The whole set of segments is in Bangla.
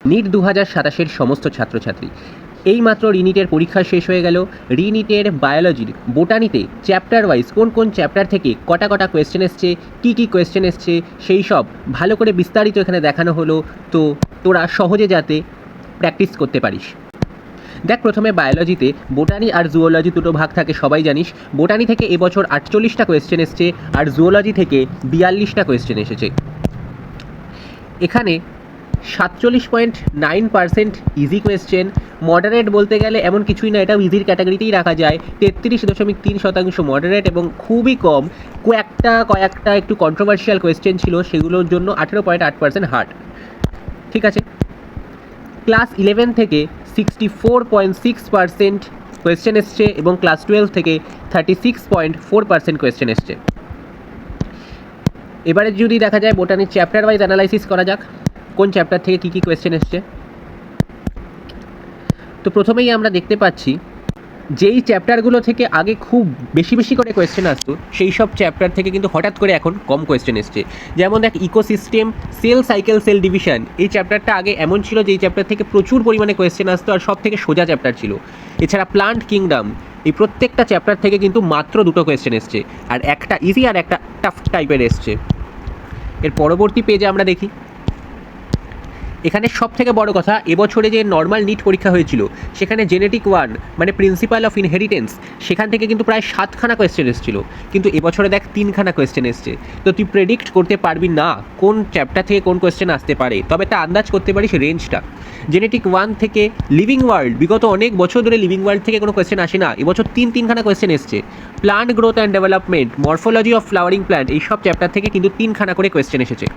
নিট 2027-এর সমস্ত ছাত্রছাত্রী এইমাত্র রিনিটের পরীক্ষা শেষ হয়ে গেল। রিনিটের বায়োলজির বোটানিতে চ্যাপ্টার ওয়াইজ কোন কোন চ্যাপ্টার থেকে কটা কটা কোয়েশ্চেন এসছে, কী কোয়েশ্চেন এসছে, সেই সব ভালো করে বিস্তারিত এখানে দেখানো হলো, তো তোরা সহজে যাতে প্র্যাকটিস করতে পারিস। দেখ, প্রথমে বায়োলজিতে বোটানি আর জুওলজি দুটো ভাগ থাকে, সবাই জানিস। বোটানি থেকে এবছর 48টা কোয়েশ্চেন এসছে আর জুওলজি থেকে 42টা কোয়েশ্চেন এসেছে। এখানে 47.9% ইজি কোয়েশ্চেন। মডারেট বলতে গেলে এমন কিছুই না, এটাও ইজির ক্যাটাগরিতেই রাখা যায়। 33.3% মডারেট এবং খুবই কম কয়েকটা একটু কন্ট্রোভার্সিয়াল কোয়েশ্চেন ছিল, সেগুলোর জন্য 18.8% হার্ড। ঠিক আছে। ক্লাস 11 থেকে 64.6% কোয়েশ্চেন এসছে এবং ক্লাস 12 থেকে 36.4% কোয়েশ্চেন এসছে। এবারে যদি দেখা যায় বোটানির চ্যাপ্টার ওয়াইজ অ্যানালাইসিস করা যাক, কোন চ্যাপ্টার থেকে কী কোয়েশ্চেন এসছে। তো প্রথমেই আমরা দেখতে পাচ্ছি যেই চ্যাপ্টারগুলো থেকে আগে খুব বেশি করে কোয়েশ্চেন আসতো, সেই সব চ্যাপ্টার থেকে কিন্তু হঠাৎ করে এখন কম কোয়েশ্চেন এসছে। যেমন দেখ, ecosystem, cell cycle, cell division, এই চ্যাপ্টারটা আগে এমন ছিল যে এই চ্যাপ্টার থেকে প্রচুর পরিমাণে কোয়েশ্চেন আসতো আর সব থেকে সোজা চ্যাপ্টার ছিল। এছাড়া প্লান্ট কিংডম, এই প্রত্যেকটা চ্যাপ্টার থেকে কিন্তু মাত্র 2টো কোয়েশ্চেন এসছে, আর একটা ইজি আর একটা টাফ টাইপের এসছে। এর পরবর্তী পেজে আমরা দেখি, এখানে সব থেকে বড় কথা, এবছরে যে নর্মাল নিট পরীক্ষা হয়েছিল সেখানে জেনেটিক 1 মানে প্রিন্সিপাল অফ ইনহেরিটেন্স, সেখান থেকে কিন্তু প্রায় 7খানা কোয়েশ্চেন এসেছিল, কিন্তু এবছরে দেখ 3খানা কোয়েশ্চেন এসছে। তো তুই প্রেডিক্ট করতে পারবি না কোন চ্যাপ্টার থেকে কোন কোয়েশ্চেন আসতে পারে, তবে তা আন্দাজ করতে পারিস রেঞ্জটা। জেনেটিক 1 থেকে লিভিং ওয়ার্ল্ড, বিগত অনেক বছর ধরে লিভিং ওয়ার্ল্ড থেকে কোনো কোয়েশ্চেন আসে না, এবছর তিনখানা কোয়েশ্চেন এসছে। Plant growth and development, morphology of flowering plant, এই সব চ্যাপ্টার থেকে কিন্তু 3খানা করে কোয়েশ্চেন এসেছে।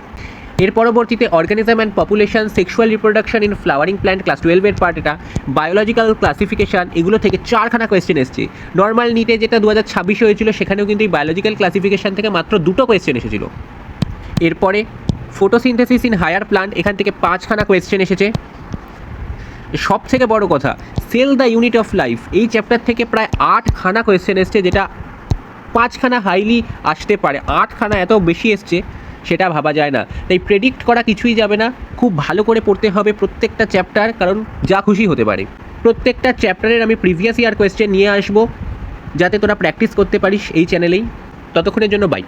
এর পরবর্তীতে organism and population, sexual reproduction in flowering plant, class 12-এর পার্ট এটা, বায়োলজিক্যাল ক্লাসিফিকেশান, এগুলো থেকে 4খানা কোয়েশ্চেন এসেছে। নর্মাল নিটে যেটা 2026 হয়েছিল সেখানেও কিন্তু এই বায়োলজিক্যাল ক্লাসিফিকেশান থেকে মাত্র 2টো কোয়েশ্চেন এসেছিল। এরপরে ফটোসিনথেসিস ইন হায়ার প্লান্ট, এখান থেকে 5খানা কোয়েশ্চেন এসেছে। সব থেকে বড় কথা, cell the unit of life, এই চ্যাপ্টার থেকে প্রায় 8খানা কোয়েশ্চেন এসছে, যেটা 5খানা হাইলি আসতে পারে, 8খানা এত বেশি এসছে সেটা ভাবা যায় না। তাই প্রেডিক্ট করা কিছুই যাবে না, খুব ভালো করে পড়তে হবে প্রত্যেকটা চ্যাপ্টার, কারণ যা খুশি হতে পারে। প্রত্যেকটা চ্যাপ্টারের আমি প্রিভিয়াস ইয়ার কোয়েশ্চেন নিয়ে আসবো যাতে তোরা প্র্যাকটিস করতে পারিস এই চ্যানেলেই। ততক্ষণের জন্য বাই।